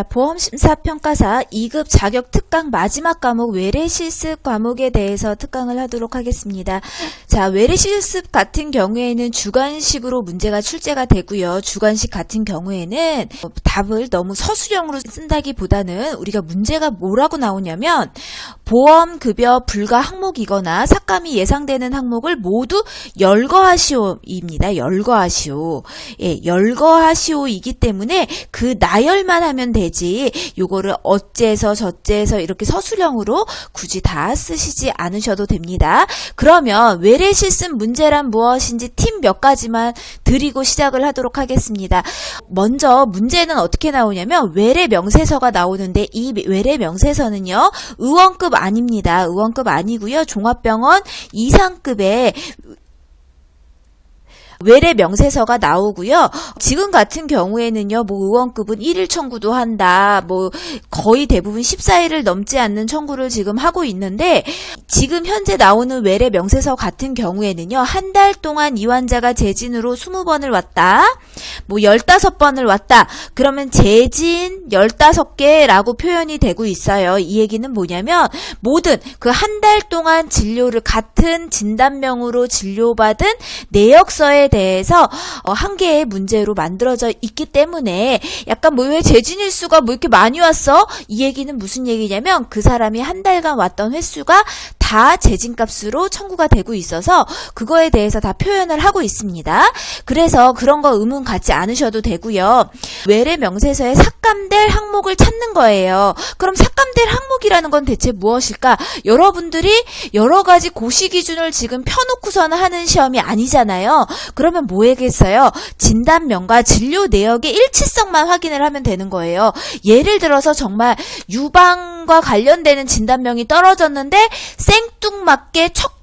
자, 보험심사평가사 2급 자격 특강 마지막 과목 외래실습 과목에 대해서 특강을 하도록 하겠습니다. 자, 외래실습 같은 경우에는 주관식으로 문제가 출제가 되고요. 주관식 같은 경우에는 답을 너무 서술형으로 쓴다기보다는 우리가 문제가 뭐라고 나오냐면 보험급여 불가 항목이거나 삭감이 예상되는 항목을 모두 열거하시오입니다. 열거하시오. 예, 열거하시오이기 때문에 그 나열만 하면 되지 요거를 어째서 저째서 이렇게 서술형으로 굳이 다 쓰시지 않으셔도 됩니다. 그러면 외래실습 문제란 무엇인지 팁 몇 가지만 드리고 시작을 하도록 하겠습니다. 먼저 문제는 어떻게 나오냐면 외래 명세서가 나오는데 이 외래 명세서는요 의원급 아닙니다. 의원급 아니고요. 종합병원 이상급의 외래 명세서가 나오고요. 지금 같은 경우에는요, 뭐 의원급은 1일 청구도 한다. 뭐 거의 대부분 14일을 넘지 않는 청구를 지금 하고 있는데 지금 현재 나오는 외래 명세서 같은 경우에는요. 한 달 동안 이 환자가 재진으로 20번을 왔다. 뭐 15번을 왔다. 그러면 재진 15개라고 표현이 되고 있어요. 이 얘기는 뭐냐면 모든 그 한 달 동안 진료를 같은 진단명으로 진료받은 내역서에 대해서 한 개의 문제로 만들어져 있기 때문에 약간 뭐 왜 재진일수가 뭐 이렇게 많이 왔어? 이 얘기는 무슨 얘기냐면 그 사람이 한 달간 왔던 횟수가 다 재진값으로 청구가 되고 있어서 그거에 대해서 다 표현을 하고 있습니다. 그래서 그런 거 의문 갖지 않으셔도 되고요. 외래 명세서에 삭감될 항목을 찾는 거예요. 그럼 삭감될 항목이라는 건 대체 무엇일까? 여러분들이 여러 가지 고시 기준을 지금 펴놓고서는 하는 시험이 아니잖아요. 그러면 뭐 해겠어요? 진단명과 진료 내역의 일치성만 확인을 하면 되는 거예요. 예를 들어서 정말 유방과 관련되는 진단명이 떨어졌는데 생뚱맞게 척추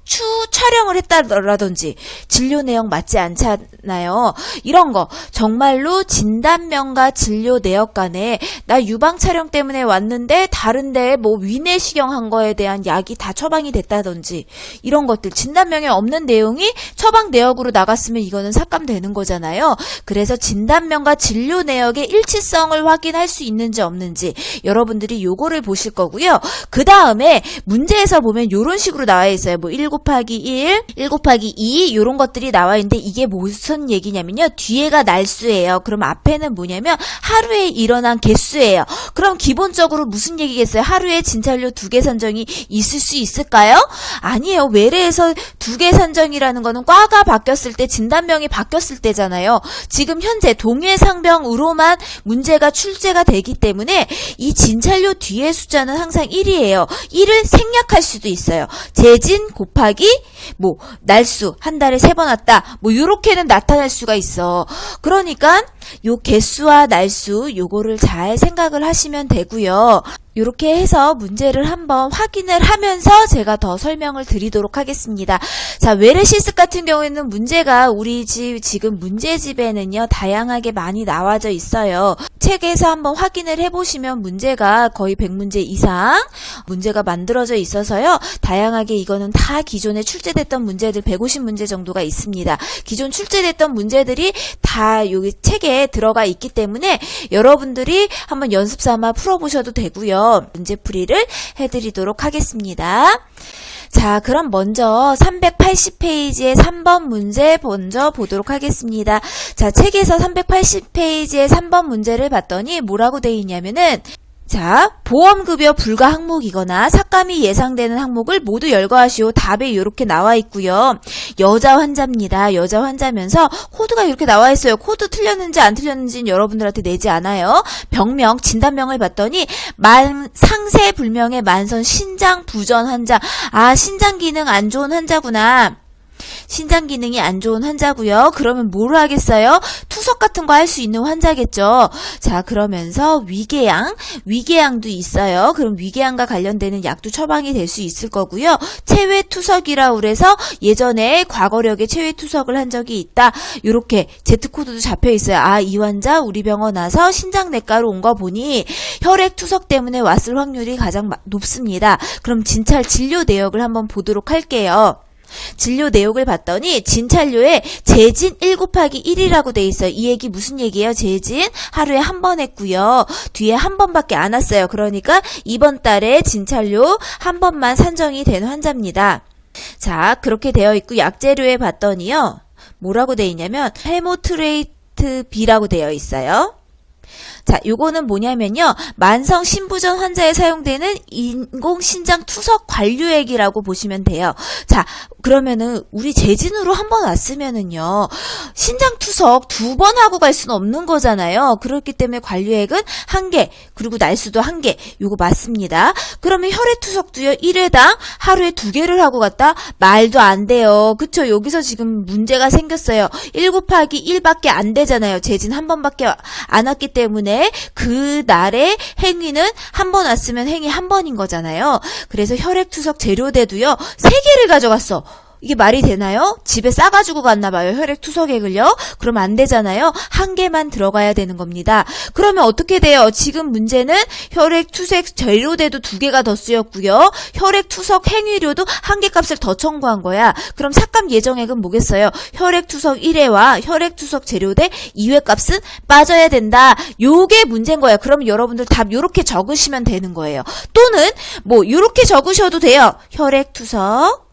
촬영을 했다라든지 진료 내역 맞지 않잖아요. 이런 거 정말로 진단명과 진료 내역 간에 나 유방 촬영 때문에 왔는데 다른데 뭐 위내시경 한 거에 대한 약이 다 처방이 됐다든지 이런 것들 진단명에 없는 내용이 처방 내역으로 나갔으면 이거는 삭감되는 거잖아요. 그래서 진단명과 진료 내역의 일치성을 확인할 수 있는지 없는지 여러분들이 요거를 보실 거고요. 그 다음에 문제에서 보면 요런 식으로 나와 있어요. 뭐 1 곱하기 1, 1 곱하기 2 요런 것들이 나와 있는데 이게 무슨 얘기냐면요. 뒤에가 날수예요. 그럼 앞에는 뭐냐면 하루에 일어난 개수예요. 그럼 기본적으로 무슨 얘기겠어요? 하루에 진찰료 2개 산정이 있을 수 있을까요? 아니에요. 외래에서 2개 산정이라는 거는 과가 바뀌었을 때 진단명이 바뀌었을 때잖아요. 지금 현재 동해상병으로만 문제가 출제가 되기 때문에 이 진찰료 뒤에 숫자는 항상 1이에요. 1을 생략할 수도 있어요. 재진 곱하기 뭐 날수 한 달에 3번 왔다. 뭐 요렇게는 나타날 수가 있어. 그러니까 요 개수와 날수 요거를 잘 생각을 하시면 되고요. 이렇게 해서 문제를 한번 확인을 하면서 제가 더 설명을 드리도록 하겠습니다. 자, 외래실습 같은 경우에는 문제가 우리 지금 문제집에는요 다양하게 많이 나와져 있어요. 책에서 한번 확인을 해보시면 문제가 거의 100문제 이상 문제가 만들어져 있어서요. 다양하게 이거는 다 기존에 출제됐던 문제들 150문제 정도가 있습니다. 기존 출제됐던 문제들이 다 여기 책에 들어가 있기 때문에 여러분들이 한번 연습 삼아 풀어보셔도 되고요. 문제풀이를 해드리도록 하겠습니다. 자, 그럼 먼저 380페이지의 3번 문제 먼저 보도록 하겠습니다. 자, 책에서 380페이지의 3번 문제를 봤더니 뭐라고 되어 있냐면은 자, 보험급여 불가 항목이거나 삭감이 예상되는 항목을 모두 열거하시오. 답에 이렇게 나와 있고요. 여자 환자입니다. 여자 환자면서 코드가 이렇게 나와 있어요. 코드 틀렸는지 안 틀렸는지는 여러분들한테 내지 않아요. 병명, 진단명을 봤더니 상세 불명의 만성 신장 부전 환자. 아, 신장 기능 안 좋은 환자구나. 신장 기능이 안 좋은 환자고요. 그러면 뭘 하겠어요? 투석 같은 거 할 수 있는 환자겠죠. 자, 그러면서 위궤양도 있어요. 그럼 위궤양과 관련되는 약도 처방이 될 수 있을 거고요. 체외투석이라 그래서 예전에 과거력에 체외투석을 한 적이 있다. 이렇게 Z코드도 잡혀 있어요. 아, 이 환자 우리 병원 와서 신장내과로 온 거 보니 혈액투석 때문에 왔을 확률이 가장 높습니다. 그럼 진찰 진료 내역을 한번 보도록 할게요. 진료 내역을 봤더니 진찰료에 재진 1 곱하기 1이라고 돼 있어요. 이 얘기 무슨 얘기예요? 재진 하루에 한 번 했고요. 뒤에 한 번밖에 안 왔어요. 그러니까 이번 달에 진찰료 한 번만 산정이 된 환자입니다. 자, 그렇게 되어 있고 약재료에 봤더니요. 뭐라고 돼 있냐면 헤모트레이트 B라고 되어 있어요. 자, 요거는 뭐냐면요. 만성 신부전 환자에 사용되는 인공신장 투석 관료액이라고 보시면 돼요. 자, 그러면은 우리 재진으로 한 번 왔으면은요. 신장 투석 2번 하고 갈 수는 없는 거잖아요. 그렇기 때문에 관료액은 1개, 그리고 날수도 1개. 요거 맞습니다. 그러면 혈액 투석도요. 1회당 하루에 2개를 하고 갔다? 말도 안 돼요. 그쵸? 여기서 지금 문제가 생겼어요. 1 곱하기 1밖에 안 되잖아요. 재진 한 번밖에 안 왔기 때문에 그 날의 행위는 한 번 왔으면 행위 한 번인 거잖아요. 그래서 혈액 투석 재료대도요. 3개를 가져갔어. 이게 말이 되나요? 집에 싸가지고 갔나봐요. 혈액 투석액을요. 그러면 안 되잖아요. 1개만 들어가야 되는 겁니다. 그러면 어떻게 돼요? 지금 문제는 혈액 투석 재료대도 2개가 더 쓰였고요. 혈액 투석 행위료도 1개 값을 더 청구한 거야. 그럼 삭감 예정액은 뭐겠어요? 혈액 투석 1회와 혈액 투석 재료대 2회 값은 빠져야 된다. 요게 문제인 거예요. 그럼 여러분들 답 요렇게 적으시면 되는 거예요. 또는 뭐 요렇게 적으셔도 돼요. 혈액 투석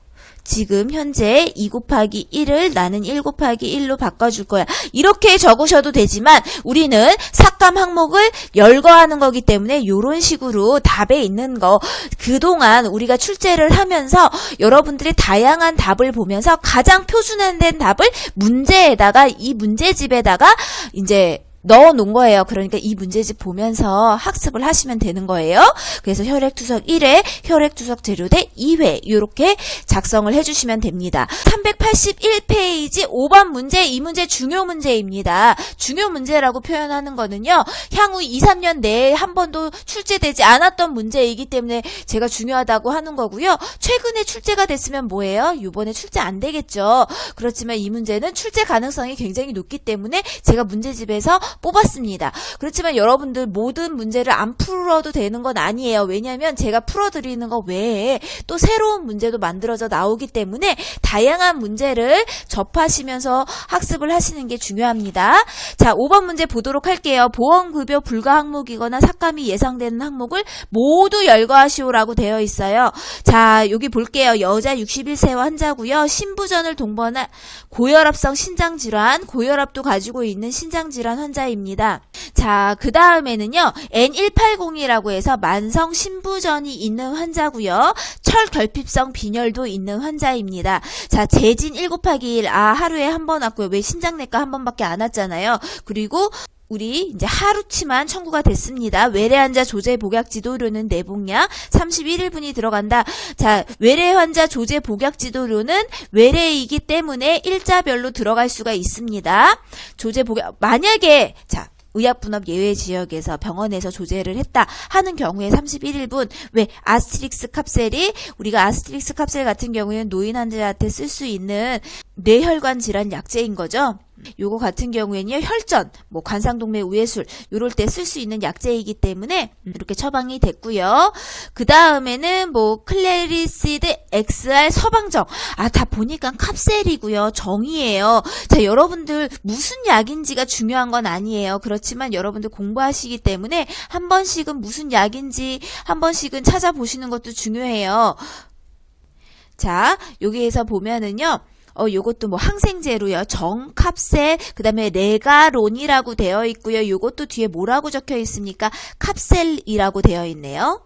지금 현재 2 곱하기 1을 나는 1 곱하기 1로 바꿔줄 거야. 이렇게 적으셔도 되지만 우리는 삭감 항목을 열거하는 거기 때문에 이런 식으로 답에 있는 거 그동안 우리가 출제를 하면서 여러분들이 다양한 답을 보면서 가장 표준화된 답을 문제에다가 이 문제집에다가 이제 넣어 놓은 거예요. 그러니까 이 문제집 보면서 학습을 하시면 되는 거예요. 그래서 혈액투석 1회, 혈액투석 재료대 2회 이렇게 작성을 해주시면 됩니다. 381페이지 5번 문제, 이 문제 중요 문제입니다. 중요 문제라고 표현하는 거는요. 향후 2, 3년 내에 한 번도 출제되지 않았던 문제이기 때문에 제가 중요하다고 하는 거고요. 최근에 출제가 됐으면 뭐예요? 이번에 출제 안 되겠죠. 그렇지만 이 문제는 출제 가능성이 굉장히 높기 때문에 제가 문제집에서 뽑았습니다. 그렇지만 여러분들 모든 문제를 안 풀어도 되는 건 아니에요. 왜냐하면 제가 풀어드리는 거 외에 또 새로운 문제도 만들어져 나오기 때문에 다양한 문제를 접하시면서 학습을 하시는 게 중요합니다. 자, 5번 문제 보도록 할게요. 보험급여 불가 항목이거나 삭감이 예상되는 항목을 모두 열거하시오라고 되어 있어요. 자, 여기 볼게요. 여자 61세 환자고요. 신부전을 동반한 고혈압성 신장질환, 고혈압도 가지고 있는 신장질환 환자입니다. 자, 그 다음에는요. N180이라고 해서 만성 신부전이 있는 환자고요. 철결핍성 빈혈도 있는 환자입니다. 자, 재진 1 곱하기 1. 하루에 한 번 왔고요. 왜 신장내과 한 번밖에 안 왔잖아요. 그리고 우리 이제 하루치만 청구가 됐습니다. 외래 환자 조제 복약 지도료는 내복약 31일분이 들어간다. 자, 외래 환자 조제 복약 지도료는 외래이기 때문에 일자별로 들어갈 수가 있습니다. 조제 복약 만약에 자 의약분업 예외 지역에서 병원에서 조제를 했다 하는 경우에 31일분 왜 아스트릭스 캅셀이 우리가 아스트릭스 캅셀 같은 경우에는 노인 환자한테 쓸 수 있는 뇌혈관 질환 약제인 거죠. 요거 같은 경우에는요, 혈전, 뭐 관상동맥 우회술 요럴 때 쓸 수 있는 약제이기 때문에 이렇게 처방이 됐고요. 그 다음에는 뭐 클레리시드 XR 서방정. 다 보니까 캅셀이고요. 정이에요. 자, 여러분들 무슨 약인지가 중요한 건 아니에요. 그렇지만 여러분들 공부하시기 때문에 한 번씩은 무슨 약인지 한 번씩은 찾아보시는 것도 중요해요. 자, 여기에서 보면은요. 요것도 뭐 항생제로요. 정캅셀, 그 다음에 레가론이라고 되어 있고요. 요것도 뒤에 뭐라고 적혀 있습니까? 캅셀이라고 되어 있네요.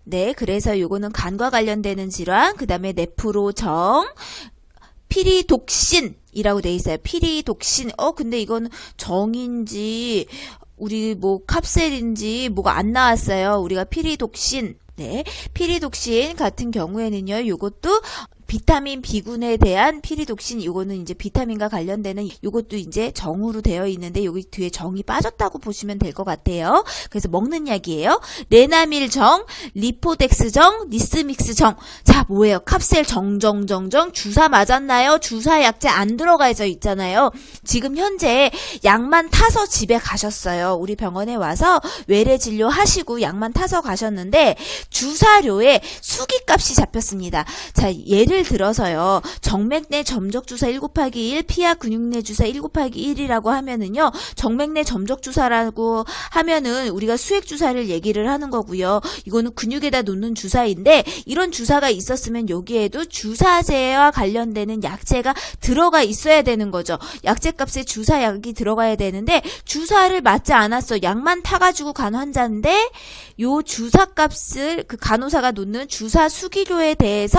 네, 그래서 요거는 간과 관련되는 질환, 그 다음에 네프로정, 피리독신이라고 되어 있어요. 피리독신. 근데 이건 정인지, 우리 뭐 캅셀인지 뭐가 안 나왔어요. 우리가 피리독신. 네, 피리독신 같은 경우에는요. 요것도 비타민 B군에 대한 피리독신 이거는 이제 비타민과 관련되는 이것도 이제 정으로 되어 있는데 여기 뒤에 정이 빠졌다고 보시면 될 것 같아요. 그래서 먹는 약이에요. 레나밀정, 리포덱스정, 니스믹스정. 자, 뭐예요? 캅셀 정정정정 주사 맞았나요? 주사 약제 안 들어가져 있잖아요. 지금 현재 약만 타서 집에 가셨어요. 우리 병원에 와서 외래 진료 하시고 약만 타서 가셨는데 주사료에 수기값이 잡혔습니다. 자, 예를 예를 들어서요. 정맥 내 점적주사 1 곱하기 1, 피하 근육 내 주사 1 곱하기 1이라고 하면은요. 정맥 내 점적주사라고 하면은 우리가 수액주사를 얘기를 하는 거고요. 이거는 근육에다 놓는 주사인데 이런 주사가 있었으면 여기에도 주사제와 관련되는 약제가 들어가 있어야 되는 거죠. 약제 값에 주사약이 들어가야 되는데 주사를 맞지 않았어. 약만 타가지고 간 환자인데 요 주사값을 그 간호사가 놓는 주사 수기료에 대해서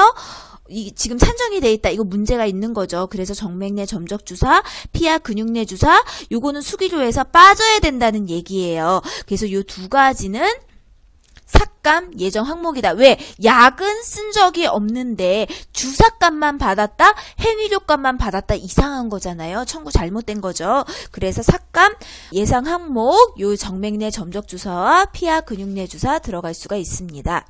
지금 산정이 돼 있다. 이거 문제가 있는 거죠. 그래서 정맥 내 점적 주사, 피하 근육 내 주사, 요거는 수기료에서 빠져야 된다는 얘기예요. 그래서 요 두 가지는 삭감 예정 항목이다. 왜? 약은 쓴 적이 없는데 주사값만 받았다? 행위료값만 받았다? 이상한 거잖아요. 청구 잘못된 거죠. 그래서 삭감 예상 항목 요 정맥 내 점적 주사와 피하 근육 내 주사 들어갈 수가 있습니다.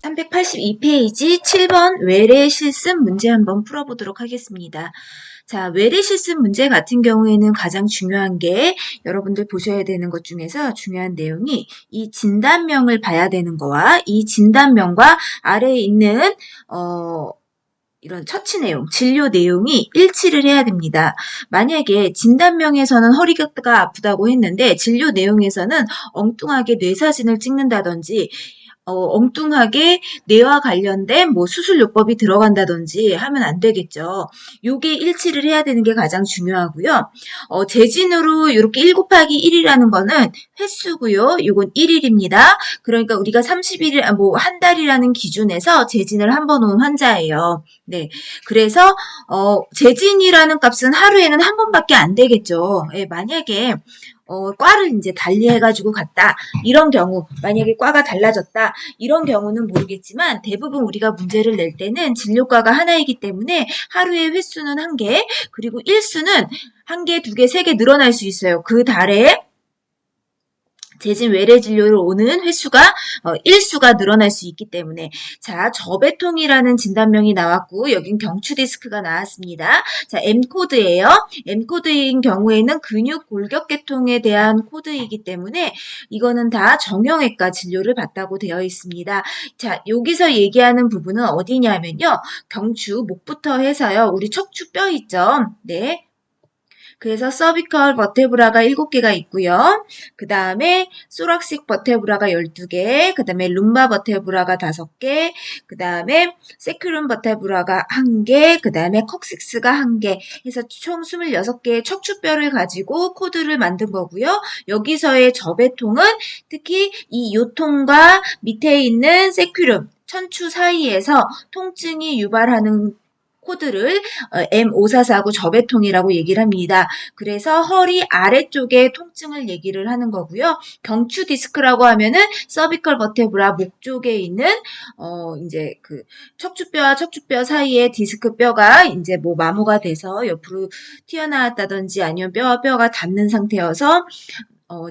382페이지 7번 외래 실습 문제 한번 풀어보도록 하겠습니다. 자, 외래 실습 문제 같은 경우에는 가장 중요한 게 여러분들 보셔야 되는 것 중에서 중요한 내용이 이 진단명을 봐야 되는 거와 이 진단명과 아래에 있는 이런 처치 내용, 진료 내용이 일치를 해야 됩니다. 만약에 진단명에서는 허리가 아프다고 했는데 진료 내용에서는 엉뚱하게 뇌사진을 찍는다든지 엉뚱하게 뇌와 관련된 뭐 수술요법이 들어간다든지 하면 안 되겠죠. 요게 일치를 해야 되는 게 가장 중요하고요. 재진으로 이렇게 1 곱하기 1이라는 거는 횟수고요. 요건 1일입니다. 그러니까 우리가 30일, 한 달이라는 기준에서 재진을 한 번 온 환자예요. 네. 그래서, 재진이라는 값은 하루에는 한 번밖에 안 되겠죠. 예, 만약에, 과를 이제 달리 해가지고 갔다. 이런 경우, 만약에 과가 달라졌다. 이런 경우는 모르겠지만 대부분 우리가 문제를 낼 때는 진료과가 하나이기 때문에 하루의 횟수는 1개, 그리고 일수는 1개, 2개, 3개 늘어날 수 있어요. 그 달에 재진 외래 진료로 오는 횟수가 일수가 늘어날 수 있기 때문에 자 저배통이라는 진단명이 나왔고 여긴 경추 디스크가 나왔습니다. 자 M코드예요. M코드인 경우에는 근육 골격계통에 대한 코드이기 때문에 이거는 다 정형외과 진료를 받다고 되어 있습니다. 자 여기서 얘기하는 부분은 어디냐면요. 경추 목부터 해서요. 우리 척추뼈 있죠. 네. 그래서 서비컬 버테브라가 7개가 있고요. 그 다음에 소락식 버테브라가 12개, 그 다음에 룸바 버테브라가 5개, 그 다음에 세큐름 버테브라가 1개, 그 다음에 콕식스가 1개 해서 총 26개의 척추뼈를 가지고 코드를 만든 거고요. 여기서의 저배통은 특히 이 요통과 밑에 있는 세큐름, 천추 사이에서 통증이 유발하는 코드를 M544고 저배통이라고 얘기를 합니다. 그래서 허리 아래쪽에 통증을 얘기를 하는 거고요. 경추 디스크라고 하면은 서비컬 버테브라 목 쪽에 있는 이제 그 척추뼈와 척추뼈 사이에 디스크 뼈가 이제 뭐 마모가 돼서 옆으로 튀어나왔다든지 아니면 뼈와 뼈가 닿는 상태여서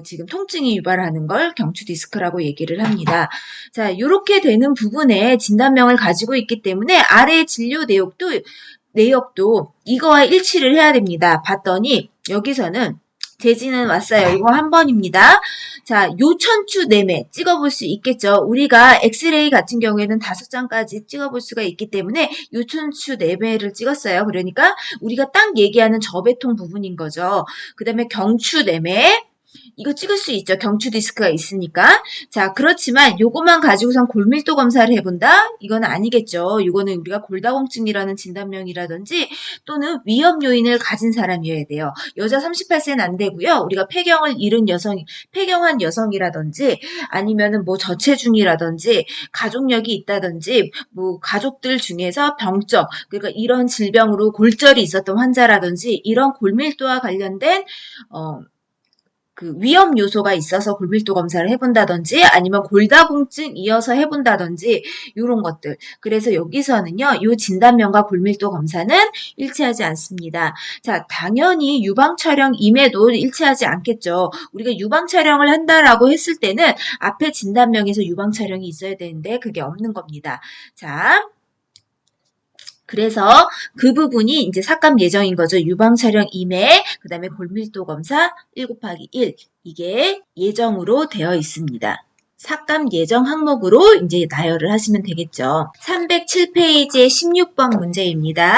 지금 통증이 유발하는 걸 경추 디스크라고 얘기를 합니다. 자, 이렇게 되는 부분에 진단명을 가지고 있기 때문에 아래 진료 내역도 이거와 일치를 해야 됩니다. 봤더니 여기서는 재진은 왔어요. 이거 한 번입니다. 자, 요천추 내매 찍어볼 수 있겠죠. 우리가 엑스레이 같은 경우에는 5장까지 찍어볼 수가 있기 때문에 요천추 내매를 찍었어요. 그러니까 우리가 딱 얘기하는 저배통 부분인 거죠. 그 다음에 경추 내매 이거 찍을 수 있죠. 경추 디스크가 있으니까. 자, 그렇지만 요것만 가지고선 골밀도 검사를 해본다? 이건 아니겠죠. 이거는 우리가 골다공증이라는 진단명이라든지 또는 위험 요인을 가진 사람이어야 돼요. 여자 38세는 안 되고요. 우리가 폐경한 여성이라든지 아니면은 뭐 저체중이라든지 가족력이 있다든지 뭐 가족들 중에서 병적, 그러니까 이런 질병으로 골절이 있었던 환자라든지 이런 골밀도와 관련된 그 위험 요소가 있어서 골밀도 검사를 해본다든지 아니면 골다공증 이어서 해본다든지 이런 것들. 그래서 여기서는요. 이 진단명과 골밀도 검사는 일치하지 않습니다. 자, 당연히 유방 촬영임에도 일치하지 않겠죠. 우리가 유방 촬영을 한다라고 했을 때는 앞에 진단명에서 유방 촬영이 있어야 되는데 그게 없는 겁니다. 자, 그래서 그 부분이 이제 삭감 예정인 거죠. 유방 촬영 임해, 그 다음에 골밀도 검사 1 곱하기 1 이게 예정으로 되어 있습니다. 삭감 예정 항목으로 이제 나열을 하시면 되겠죠. 307페이지의 16번 문제입니다.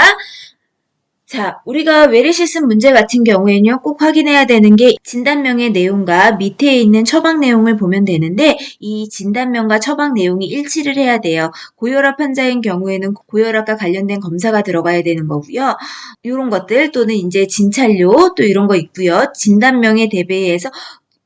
자, 우리가 외래실습 문제 같은 경우에는요, 꼭 확인해야 되는 게 진단명의 내용과 밑에 있는 처방 내용을 보면 되는데, 이 진단명과 처방 내용이 일치를 해야 돼요. 고혈압 환자인 경우에는 고혈압과 관련된 검사가 들어가야 되는 거고요. 이런 것들 또는 이제 진찰료 또 이런 거 있고요. 진단명에 대비해서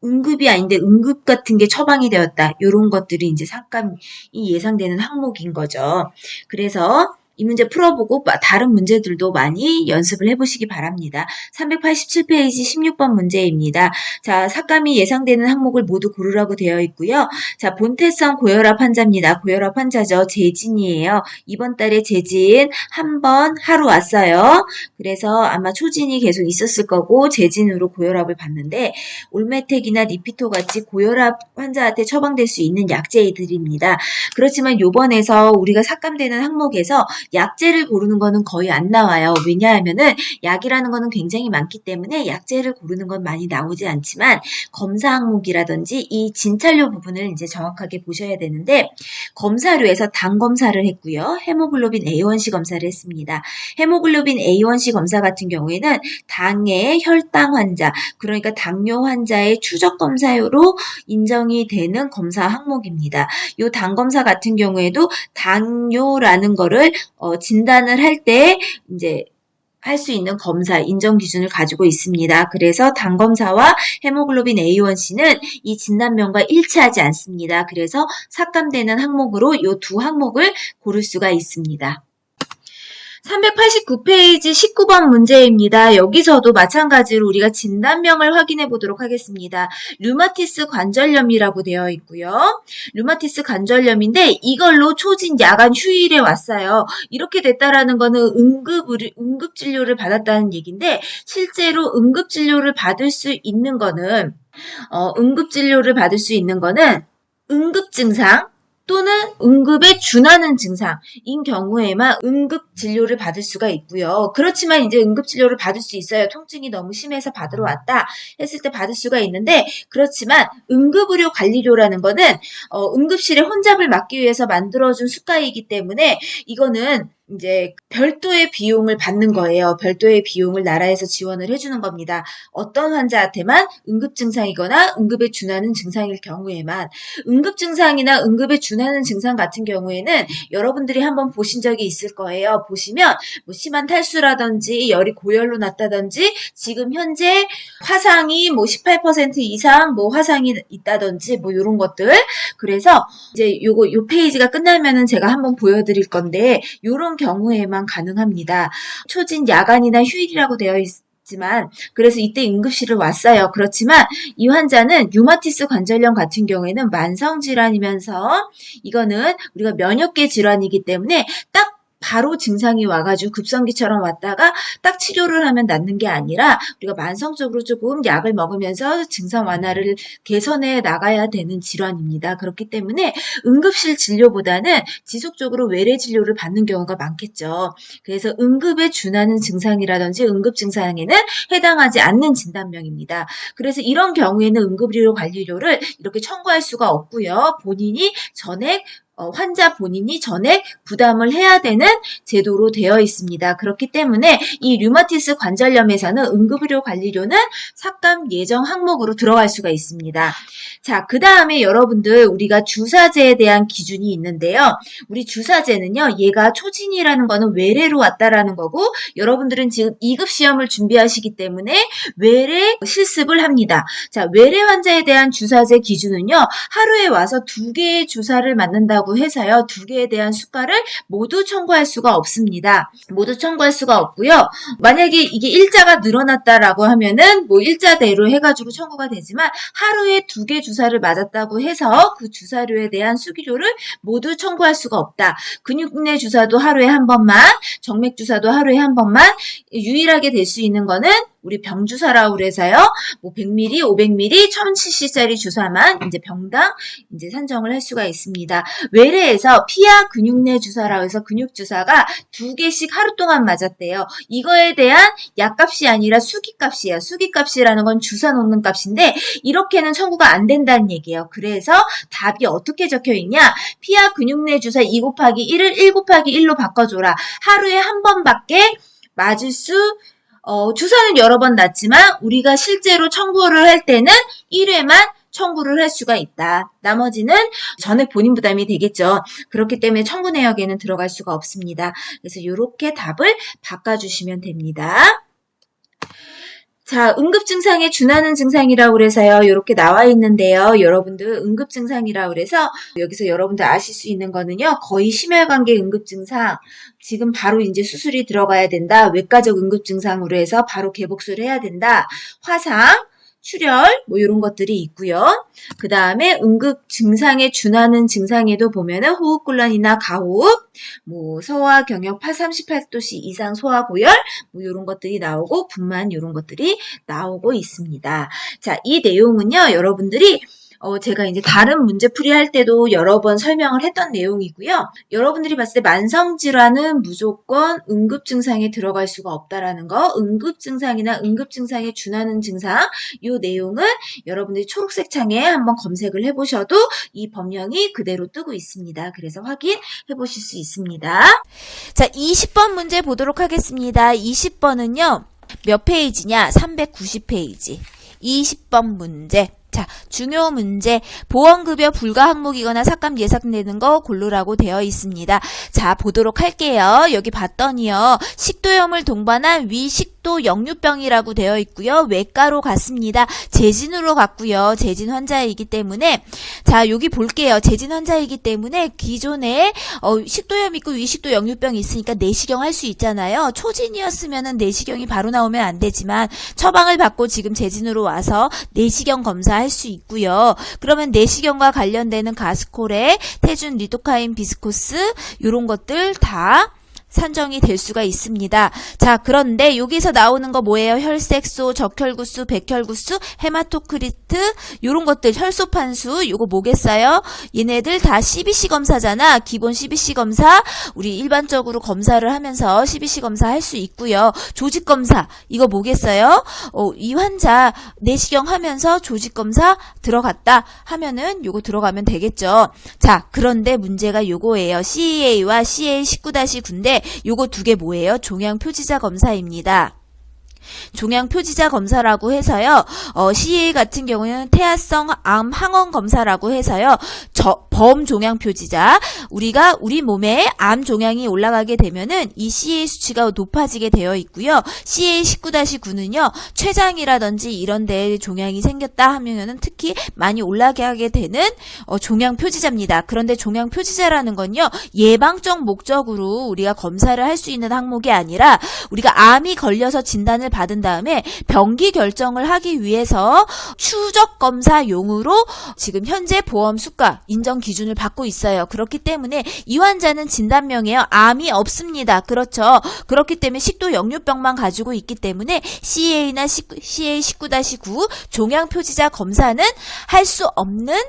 응급이 아닌데 응급 같은 게 처방이 되었다. 이런 것들이 이제 삭감이 예상되는 항목인 거죠. 그래서 이 문제 풀어보고 다른 문제들도 많이 연습을 해보시기 바랍니다. 387페이지 16번 문제입니다. 자, 삭감이 예상되는 항목을 모두 고르라고 되어 있고요. 자, 본태성 고혈압 환자입니다. 고혈압 환자죠. 재진이에요. 이번 달에 재진 한 번 하루 왔어요. 그래서 아마 초진이 계속 있었을 거고 재진으로 고혈압을 받는데 올메텍이나 리피토 같이 고혈압 환자한테 처방될 수 있는 약제들입니다. 그렇지만 요번에서 우리가 삭감되는 항목에서 약제를 고르는 거는 거의 안 나와요. 왜냐하면은 약이라는 거는 굉장히 많기 때문에 약제를 고르는 건 많이 나오지 않지만 검사 항목이라든지 이 진찰료 부분을 이제 정확하게 보셔야 되는데 검사료에서 당 검사를 했고요. 헤모글로빈 A1C 검사를 했습니다. 헤모글로빈 A1C 검사 같은 경우에는 당의 혈당 환자, 그러니까 당뇨 환자의 추적 검사로 인정이 되는 검사 항목입니다. 이 당 검사 같은 경우에도 당뇨라는 거를 진단을 할 때 이제 할 수 있는 검사 인정 기준을 가지고 있습니다. 그래서 당 검사와 헤모글로빈 A1C는 이 진단명과 일치하지 않습니다. 그래서 삭감되는 항목으로 이 두 항목을 고를 수가 있습니다. 389페이지 19번 문제입니다. 여기서도 마찬가지로 우리가 진단명을 확인해 보도록 하겠습니다. 류마티스 관절염이라고 되어 있고요. 류마티스 관절염인데 이걸로 초진 야간 휴일에 왔어요. 이렇게 됐다라는 거는 응급진료를 받았다는 얘기인데 실제로 응급진료를 받을 수 있는 거는 응급증상 또는 응급에 준하는 증상인 경우에만 응급진료를 받을 수가 있고요. 그렇지만 이제 응급진료를 받을 수 있어요. 통증이 너무 심해서 받으러 왔다 했을 때 받을 수가 있는데 그렇지만 응급의료관리료라는 거는 응급실에 혼잡을 막기 위해서 만들어준 수가이기 때문에 이거는 이제 별도의 비용을 받는 거예요. 별도의 비용을 나라에서 지원을 해주는 겁니다. 어떤 환자한테만 응급증상이거나 응급에 준하는 증상일 경우에만 응급증상이나 응급에 준하는 증상 같은 경우에는 여러분들이 한번 보신 적이 있을 거예요. 보시면 뭐 심한 탈수라든지 열이 고열로 났다든지 지금 현재 화상이 뭐 18% 이상 뭐 화상이 있다든지 뭐 이런 것들 그래서 이제 요 페이지가 끝나면은 제가 한번 보여드릴 건데 요런 경우에만 가능합니다. 초진 야간이나 휴일이라고 되어 있지만 그래서 이때 응급실을 왔어요. 그렇지만 이 환자는 류마티스 관절염 같은 경우에는 만성질환이면서 이거는 우리가 면역계 질환이기 때문에 딱 바로 증상이 와가지고 급성기처럼 왔다가 딱 치료를 하면 낫는 게 아니라 우리가 만성적으로 조금 약을 먹으면서 증상 완화를 개선해 나가야 되는 질환입니다. 그렇기 때문에 응급실 진료보다는 지속적으로 외래 진료를 받는 경우가 많겠죠. 그래서 응급에 준하는 증상이라든지 응급 증상에는 해당하지 않는 진단명입니다. 그래서 이런 경우에는 응급의료 관리료를 이렇게 청구할 수가 없고요. 본인이 전액 환자 본인이 전액 부담을 해야 되는 제도로 되어 있습니다. 그렇기 때문에 이 류마티스 관절염에서는 응급의료 관리료는 삭감 예정 항목으로 들어갈 수가 있습니다. 자, 그 다음에 여러분들 우리가 주사제에 대한 기준이 있는데요. 우리 주사제는요, 얘가 초진이라는 거는 외래로 왔다라는 거고 여러분들은 지금 2급 시험을 준비하시기 때문에 외래 실습을 합니다. 자, 외래 환자에 대한 주사제 기준은요, 하루에 와서 2개의 주사를 맞는다고 해서요. 2개에 대한 수가를 모두 청구할 수가 없습니다. 모두 청구할 수가 없고요. 만약에 이게 일자가 늘어났다라고 하면은 뭐 일자대로 해가지고 청구가 되지만 하루에 2개 주사를 맞았다고 해서 그 주사료에 대한 수기료를 모두 청구할 수가 없다. 근육내 주사도 하루에 한 번만, 정맥 주사도 하루에 한 번만 유일하게 될 수 있는 거는 우리 병주사라고 그래서요. 뭐 100ml, 500ml, 1000cc짜리 주사만 이제 병당 이제 산정을 할 수가 있습니다. 외래에서 피하 근육내 주사라고 해서 근육주사가 2개씩 하루 동안 맞았대요. 이거에 대한 약값이 아니라 수기값이에요. 수기값이라는 건 주사 놓는 값인데 이렇게는 청구가 안 된다는 얘기예요. 그래서 답이 어떻게 적혀 있냐? 피하 근육내 주사 2 곱하기 1을 1 곱하기 1로 바꿔줘라. 하루에 한 번밖에 맞을 주사는 여러 번 놨지만 우리가 실제로 청구를 할 때는 1회만 청구를 할 수가 있다. 나머지는 전액 본인 부담이 되겠죠. 그렇기 때문에 청구 내역에는 들어갈 수가 없습니다. 그래서 이렇게 답을 바꿔주시면 됩니다. 자, 응급증상에 준하는 증상이라고 그래서요. 이렇게 나와 있는데요. 여러분들 응급증상이라고 그래서 여기서 여러분들 아실 수 있는 거는요. 거의 심혈관계 응급증상, 지금 바로 이제 수술이 들어가야 된다. 외과적 응급증상으로 해서 바로 개복수를 해야 된다. 화상, 출혈 뭐 이런 것들이 있고요. 그 다음에 응급 증상에 준하는 증상에도 보면은 호흡곤란이나 가호흡, 뭐 소화 경역 38도씨 이상 소화 고열 뭐 이런 것들이 나오고 분만 이런 것들이 나오고 있습니다. 자, 이 내용은요, 여러분들이 제가 이제 다른 문제풀이 할 때도 여러 번 설명을 했던 내용이고요. 여러분들이 봤을 때 만성질환은 무조건 응급증상에 들어갈 수가 없다라는 거, 응급증상이나 응급증상에 준하는 증상, 이 내용은 여러분들이 초록색 창에 한번 검색을 해보셔도 이 법령이 그대로 뜨고 있습니다. 그래서 확인해 보실 수 있습니다. 자, 20번 문제 보도록 하겠습니다. 20번은요, 몇 페이지냐? 390페이지. 20번 문제. 자, 중요 문제. 보험급여 불가 항목이거나 삭감 예상되는 거 고르라고 되어 있습니다. 자, 보도록 할게요. 여기 봤더니요. 식도염을 동반한 위식도 역류병이라고 되어 있고요. 외과로 갔습니다. 재진으로 갔고요. 재진 환자이기 때문에 자, 여기 볼게요. 재진 환자이기 때문에 기존에 식도염 있고 위식도 역류병이 있으니까 내시경 할 수 있잖아요. 초진이었으면은 내시경이 바로 나오면 안 되지만 처방을 받고 지금 재진으로 와서 내시경 검사 할 수 있고요. 그러면 내시경과 관련되는 가스콜에 태준, 리도카인, 비스코스 이런 것들 다 산정이 될 수가 있습니다. 자, 그런데 여기서 나오는 거 뭐예요? 혈색소, 적혈구수, 백혈구수, 헤마토크리트 이런 것들, 혈소판수 요거 뭐겠어요? 얘네들 다 CBC 검사잖아. 기본 CBC 검사 우리 일반적으로 검사를 하면서 CBC 검사 할 수 있고요. 조직 검사 이거 뭐겠어요? 이 환자 내시경 하면서 조직 검사 들어갔다 하면은 요거 들어가면 되겠죠. 자, 그런데 문제가 요거예요. CEA와 CA19-9인데 요거 두 개 뭐예요? 종양 표지자 검사입니다. 종양 표지자 검사라고 해서요. CA 같은 경우는 태아성 암 항원 검사라고 해서요. 범종양 표지자, 우리 몸에 암 종양이 올라가게 되면은 이 CA 수치가 높아지게 되어 있고요. CA19-9는요. 췌장이라든지 이런 데 종양이 생겼다 하면은 특히 많이 올라가게 되는 종양 표지자입니다. 그런데 종양 표지자라는 건요. 예방적 목적으로 우리가 검사를 할 수 있는 항목이 아니라 우리가 암이 걸려서 진단을 받은 다음에 병기 결정을 하기 위해서 추적 검사용으로 지금 현재 보험 수가 인정 기준을 받고 있어요. 그렇기 때문에 이 환자는 진단명에요. 암이 없습니다. 그렇죠. 그렇기 때문에 식도 역류병만 가지고 있기 때문에 CA나 CA19-9 종양 표지자 검사는 할 수 없는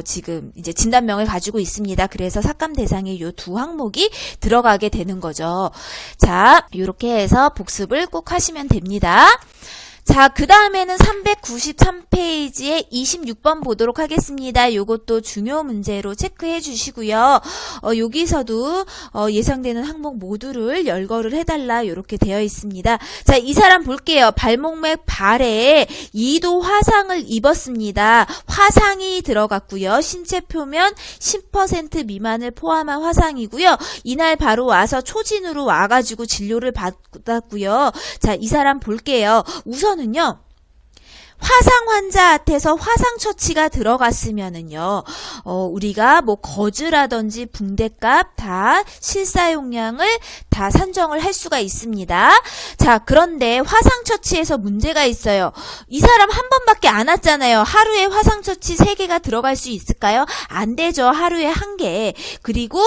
지금 이제 진단명을 가지고 있습니다. 그래서 삭감 대상에 이 두 항목이 들어가게 되는 거죠. 자, 이렇게 해서 복습을 꼭 하시면 됩니다. 자, 그 다음에는 393페이지에 26번 보도록 하겠습니다. 요것도 중요 문제로 체크해 주시고요. 여기서도 예상되는 항목 모두를 열거를 해달라 이렇게 되어 있습니다. 자, 이 사람 볼게요. 발목맥 발에 2도 화상을 입었습니다. 화상이 들어갔고요. 신체 표면 10% 미만을 포함한 화상이고요. 이날 바로 와서 초진으로 와가지고 진료를 받았고요. 자, 이 사람 볼게요. 우선은요. 화상 환자한테서 화상 처치가 들어갔으면은요, 우리가 뭐 거즈라든지 붕대값 다 실사용량을 다 산정을 할 수가 있습니다. 자, 그런데 화상 처치에서 문제가 있어요. 이 사람 한 번밖에 안 왔잖아요. 하루에 화상 처치 3개가 들어갈 수 있을까요? 안 되죠. 하루에 1개. 그리고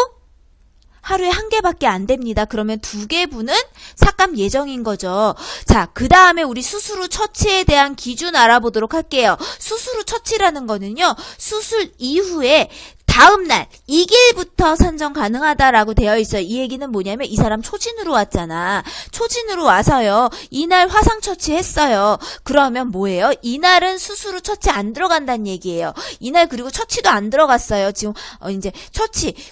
하루에 1개밖에 안 됩니다. 그러면 2개분은 삭감 예정인 거죠. 자, 그 다음에 우리 수술 후 처치에 대한 기준 알아보도록 할게요. 수술 후 처치라는 거는요, 수술 이후에 다음날 2일부터 산정 가능하다라고 되어 있어요. 이 얘기는 뭐냐면 이 사람 초진으로 왔잖아. 초진으로 와서요. 이날 화상 처치했어요. 그러면 뭐예요? 이날은 수술 후 처치 안 들어간다는 얘기예요. 이날 그리고 처치도 안 들어갔어요. 지금 이제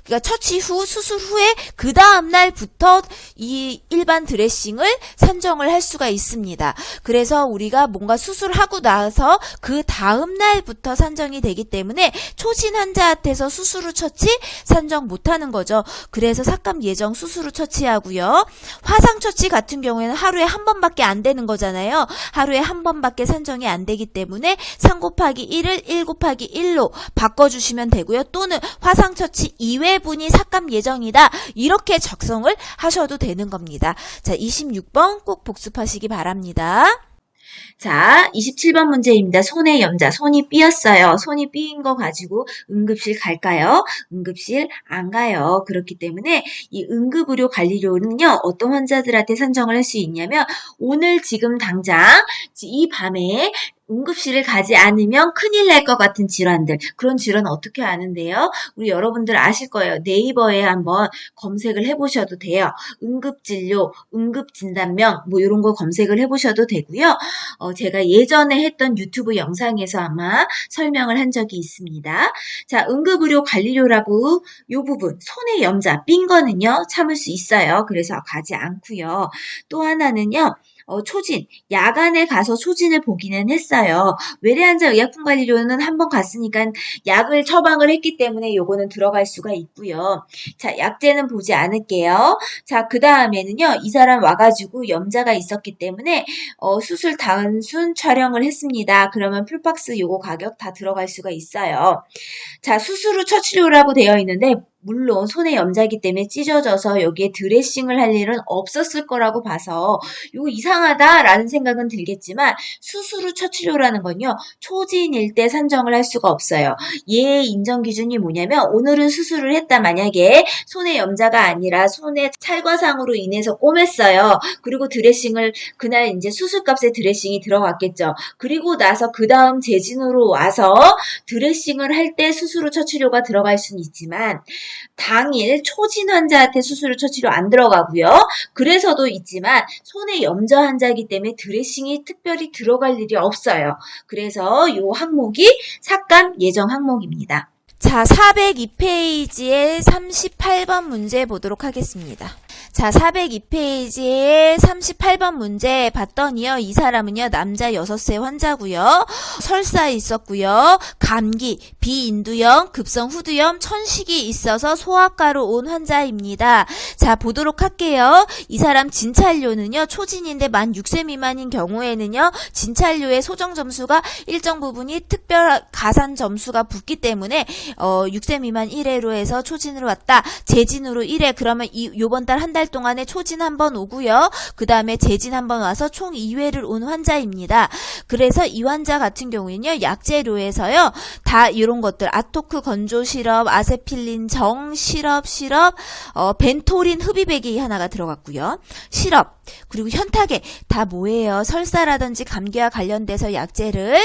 그러니까 처치 후 수술 후에 그 다음 날부터 이 일반 드레싱을 산정을 할 수가 있습니다. 그래서 우리가 뭔가 수술하고 나서 그 다음 날부터 산정이 되기 때문에 초진 환자한테서 수술 후 처치 산정 못하는 거죠. 그래서 삭감 예정 수술 후 처치하고요. 화상 처치 같은 경우에는 하루에 한 번밖에 안 되는 거잖아요. 하루에 한 번밖에 산정이 안 되기 때문에 3 곱하기 1을 1 곱하기 1로 바꿔주시면 되고요. 또는 화상 처치 2회분이 삭감 예정이다. 이렇게 작성을 하셔도 되는 겁니다. 자, 26번 꼭 복습하시기 바랍니다. 자, 27번 문제입니다. 손의 염자, 손이 삐었어요. 손이 삐인 거 가지고 응급실 갈까요? 응급실 안 가요. 그렇기 때문에 이 응급의료 관리료는요, 어떤 환자들한테 산정을 할 수 있냐면, 오늘 지금 당장 이 밤에 응급실을 가지 않으면 큰일 날 것 같은 질환들, 그런 질환 어떻게 아는데요? 우리 여러분들 아실 거예요. 네이버에 한번 검색을 해보셔도 돼요. 응급진료, 응급진단명 뭐 이런 거 검색을 해보셔도 되고요. 제가 예전에 했던 유튜브 영상에서 아마 설명을 한 적이 있습니다. 자, 응급의료 관리료라고 이 부분, 손의 염자, 삔 거는요, 참을 수 있어요. 그래서 가지 않고요. 또 하나는요, 초진, 야간에 가서 초진을 보기는 했어요. 외래환자 의약품관리료는 한번 갔으니까 약을 처방을 했기 때문에 요거는 들어갈 수가 있고요. 자, 약제는 보지 않을게요. 자, 그 다음에는요, 이 사람 와가지고 염자가 있었기 때문에 수술 단순 촬영을 했습니다. 그러면 풀박스 요거 가격 다 들어갈 수가 있어요. 자, 수술 후 처치료라고 되어 있는데, 물론 손에 염자이기 때문에 찢어져서 여기에 드레싱을 할 일은 없었을 거라고 봐서 이거 이상하다라는 생각은 들겠지만, 수술 후 처치료라는 건요, 초진일 때 산정을 할 수가 없어요. 얘의 인정 기준이 뭐냐면, 오늘은 수술을 했다. 만약에 손에 염자가 아니라 손에 찰과상으로 인해서 꼬맸어요. 그리고 드레싱을 그날 이제 수술값에 드레싱이 들어갔겠죠. 그리고 나서 그 다음 재진으로 와서 드레싱을 할 때 수술 후 처치료가 들어갈 수는 있지만, 당일 초진 환자한테 수술 후 처치료 안 들어가고요. 그래서도 있지만 손에 염자 환자이기 때문에 드레싱이 특별히 들어갈 일이 없어요. 그래서 이 항목이 삭감 예정 항목입니다. 자, 402페이지의 38번 문제 보도록 하겠습니다. 자, 402페이지의 38번 문제 봤더니요, 이 사람은요, 남자 6세 환자고요, 설사 있었고요, 감기, 비인두염, 급성 후두염, 천식이 있어서 소아과로 온 환자입니다. 자, 보도록 할게요. 이 사람 진찰료는요, 초진인데 만 6세 미만인 경우에는요, 진찰료의 소정 점수가 일정 부분이 특별 가산 점수가 붙기 때문에 6세 미만 1회로 해서 초진으로 왔다. 재진으로 1회. 그러면 요번 달 한 달 동안에 초진 한 번 오고요. 그 다음에 재진 한 번 와서 총 2회를 온 환자입니다. 그래서 이 환자 같은 경우에는요, 약재료에서요, 다 이런 것들, 아토크 건조 시럽, 아세필린 정 시럽, 벤토린 흡입액이 하나가 들어갔고요. 시럽, 그리고 현타계, 다 뭐예요? 설사라든지 감기와 관련돼서 약재를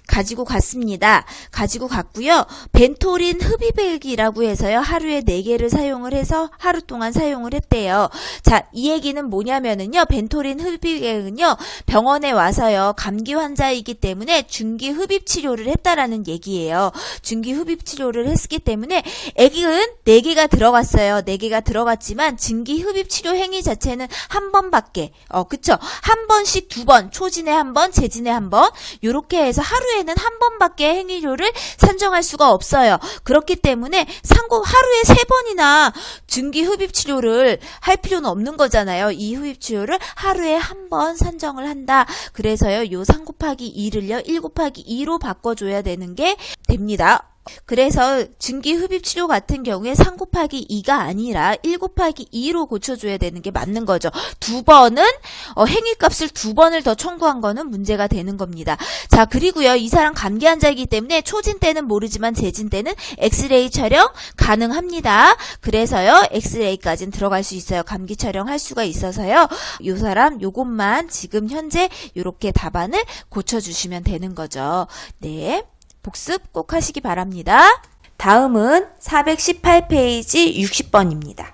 가지고 갔습니다. 가지고 갔고요. 벤토린 흡입액이라고 해서요, 하루에 4개를 사용을 해서 하루 동안 사용을 했대요. 자, 이 얘기는 뭐냐면은요, 벤토린 흡입액은요, 병원에 와서요, 감기 환자이기 때문에 중기 흡입 치료를 했다라는 얘기예요. 중기 흡입 치료를 했기 때문에 액은 4개가 들어갔어요. 4개가 들어갔지만 증기 흡입 치료 행위 자체는 한 번밖에, 그쵸? 한 번씩 2번, 초진에 한 번, 재진에 한 번, 요렇게 해서 하루에는 한 번밖에 행위료를 산정할 수가 없어요. 그렇기 때문에 하루에 3번이나 증기 흡입 치료를 할 필요는 없는 거잖아요. 이 흡입 치료를 하루에 한 번 산정을 한다. 그래서요, 요 3 곱하기 2를요, 1 곱하기 2로 바꿔줘야 되는 게 됩니다. 그래서 증기흡입치료 같은 경우에 3 곱하기 2가 아니라 1 곱하기 2로 고쳐줘야 되는 게 맞는 거죠. 두 번은 행위값을 두 번을 더 청구한 거는 문제가 되는 겁니다. 자, 그리고요, 이 사람 감기 환자이기 때문에 초진 때는 모르지만 재진 때는 엑스레이 촬영 가능합니다. 그래서요, 엑스레이까지는 들어갈 수 있어요. 감기 촬영할 수가 있어서요. 이 사람 요것만 지금 현재 요렇게 답안을 고쳐주시면 되는 거죠. 네. 복습 꼭 하시기 바랍니다. 다음은 418페이지 60번입니다.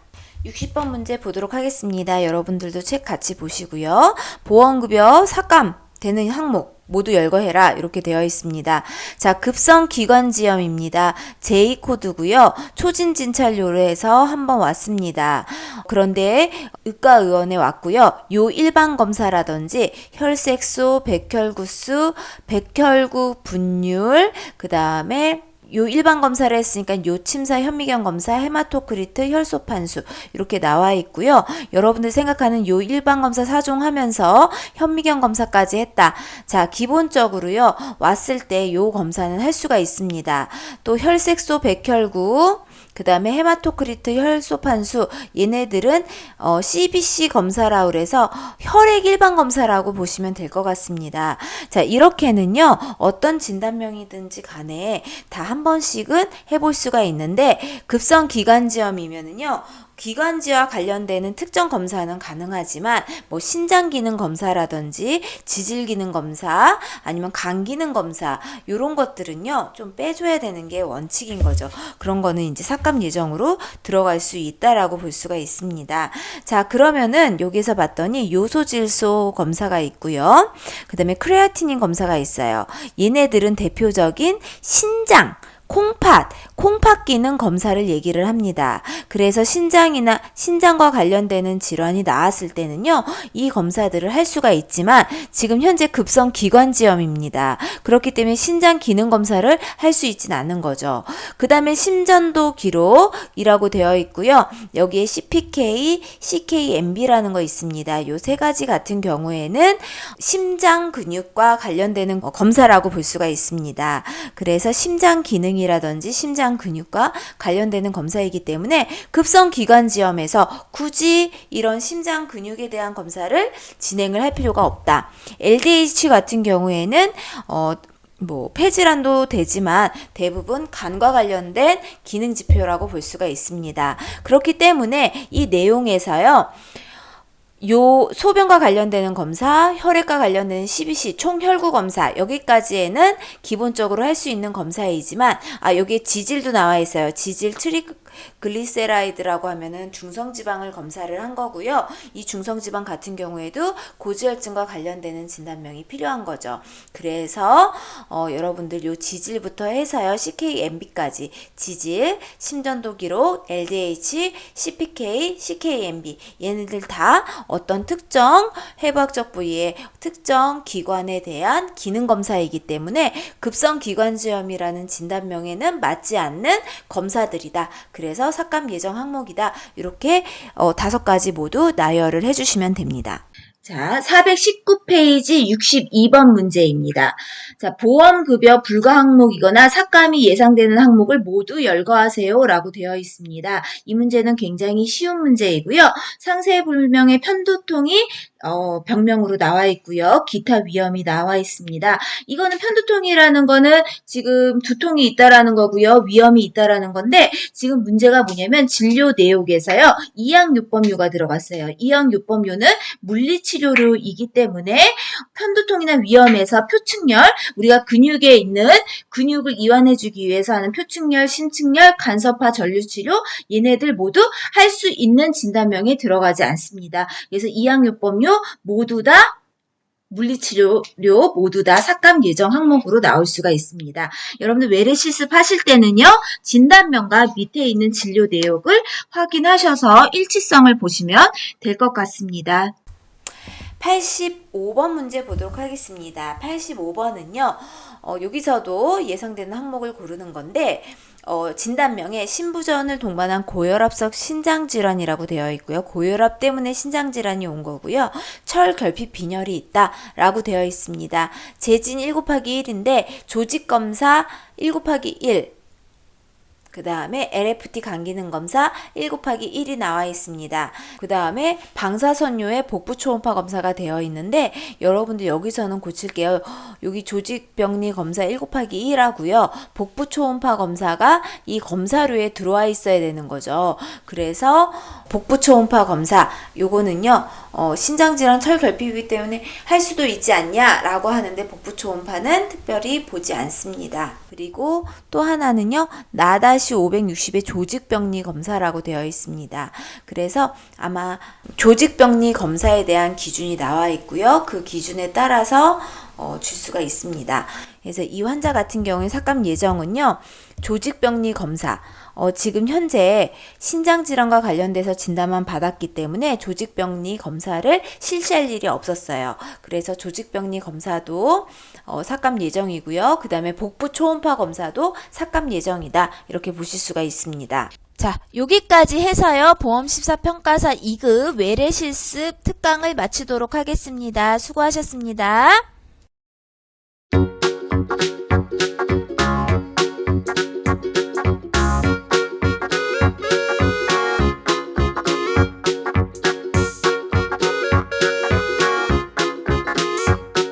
60번 문제 보도록 하겠습니다. 여러분들도 책 같이 보시고요. 보험급여 삭감 되는 항목 모두 열거해라 이렇게 되어 있습니다. 자, 급성 기관지염입니다. J코드고요. 초진진찰료로 해서 한번 왔습니다. 그런데 의과의원에 왔고요. 요 일반 검사라든지 혈색소, 백혈구수, 백혈구 분율, 그 다음에 요 일반 검사를 했으니까 요 침사, 현미경 검사, 헤마토크리트, 혈소판수 이렇게 나와 있고요. 여러분들 생각하는 요 일반 검사 사종하면서 현미경 검사까지 했다. 자, 기본적으로요. 왔을 때 요 검사는 할 수가 있습니다. 또 혈색소, 백혈구, 그 다음에 헤마토크리트, 혈소판수 얘네들은 CBC 검사라고 그래서 혈액 일반 검사라고 보시면 될 것 같습니다. 자, 이렇게는요. 어떤 진단명이든지 간에 다 한 번씩은 해볼 수가 있는데 급성 기관지염이면은요. 기관지와 관련되는 특정 검사는 가능하지만 뭐 신장 기능 검사라든지 지질 기능 검사 아니면 간 기능 검사 이런 것들은요 좀 빼줘야 되는 게 원칙인 거죠. 그런 거는 이제 삭감 예정으로 들어갈 수 있다라고 볼 수가 있습니다. 자, 그러면은 여기서 봤더니 요소질소 검사가 있고요. 그 다음에 크레아티닌 검사가 있어요. 얘네들은 대표적인 신장 콩팥 기능 검사를 얘기를 합니다. 그래서 신장과 관련되는 질환이 나왔을 때는요, 이 검사들을 할 수가 있지만 지금 현재 급성 기관지염입니다. 그렇기 때문에 신장 기능 검사를 할 수 있진 않은 거죠. 그 다음에 심전도 기록이라고 되어 있고요. 여기에 CPK, CKMB라는 거 있습니다. 요 세 가지 같은 경우에는 심장 근육과 관련되는 검사라고 볼 수가 있습니다. 그래서 심장 기능이라든지 심장 근육과 관련되는 검사이기 때문에 급성 기관지염에서 굳이 이런 심장 근육에 대한 검사를 진행을 할 필요가 없다. LDH 같은 경우에는 폐질환도 되지만 대부분 간과 관련된 기능 지표라고 볼 수가 있습니다. 그렇기 때문에 이 내용에서요. 요 소변과 관련되는 검사, 혈액과 관련되는 CBC, 총혈구 검사 여기까지에는 기본적으로 할 수 있는 검사이지만 여기에 지질도 나와 있어요. 지질 트리글리세라이드라고 하면은 중성지방을 검사를 한 거고요. 이 중성지방 같은 경우에도 고지혈증과 관련되는 진단명이 필요한 거죠. 그래서 여러분들 요 지질부터 해서요. CKMB까지 지질, 심전도 기록, LDH, CPK, CKMB 얘네들 다 어떤 특정 해부학적 부위의 특정 기관에 대한 기능 검사이기 때문에 급성 기관지염이라는 진단명에는 맞지 않는 검사들이다. 그래서 삭감 예정 항목이다. 이렇게 5가지 모두 나열을 해주시면 됩니다. 자, 419페이지 62번 문제입니다. 자, 보험급여 불가 항목이거나 삭감이 예상되는 항목을 모두 열거하세요 라고 되어 있습니다. 이 문제는 굉장히 쉬운 문제이고요. 상세불명의 편두통이 병명으로 나와 있고요. 기타 위험이 나와 있습니다. 이거는 편두통이라는 거는 지금 두통이 있다라는 거고요. 위험이 있다라는 건데 지금 문제가 뭐냐면 진료 내용에서요. 이항요법료가 들어갔어요. 이항요법료는 물리치료료이기 때문에 편두통이나 위험에서 표층열, 우리가 근육에 있는 근육을 이완해주기 위해서 하는 표층열, 심층열, 간섭화 전류치료 얘네들 모두 할 수 있는 진단명에 들어가지 않습니다. 그래서 이항요법료 모두 다 물리치료료 모두 다 삭감 예정 항목으로 나올 수가 있습니다. 여러분들 외래 실습하실 때는요. 진단명과 밑에 있는 진료 내역을 확인하셔서 일치성을 보시면 될 것 같습니다. 85번 문제 보도록 하겠습니다. 85번은요. 여기서도 예상되는 항목을 고르는 건데 진단명에 신부전을 동반한 고혈압성 신장질환이라고 되어 있고요. 고혈압 때문에 신장질환이 온 거고요. 철결핍 빈혈이 있다라고 되어 있습니다. 재진 1 곱하기 1인데 조직검사 1 곱하기 1 그 다음에 LFT 간기능 검사 1/1이 나와 있습니다. 그 다음에 방사선료의 복부 초음파 검사가 되어 있는데 여러분들 여기서는 고칠게요. 여기 조직병리 검사 1/2라고요. 복부 초음파 검사가 이 검사료에 들어와 있어야 되는 거죠. 그래서 복부 초음파 검사 요거는요. 신장질환 철결핍이기 때문에 할 수도 있지 않냐 라고 하는데 복부 초음파는 특별히 보지 않습니다. 그리고 또 하나는요. 나-560의 조직병리 검사라고 되어 있습니다. 그래서 아마 조직병리 검사에 대한 기준이 나와 있고요. 그 기준에 따라서 줄 수가 있습니다. 그래서 이 환자 같은 경우에 삭감 예정은요. 조직병리 검사 지금 현재 신장질환과 관련돼서 진단만 받았기 때문에 조직병리 검사를 실시할 일이 없었어요. 그래서 조직병리 검사도 삭감 예정이고요. 그 다음에 복부 초음파 검사도 삭감 예정이다. 이렇게 보실 수가 있습니다. 자, 여기까지 해서요. 보험심사평가사 2급 외래실습 특강을 마치도록 하겠습니다. 수고하셨습니다.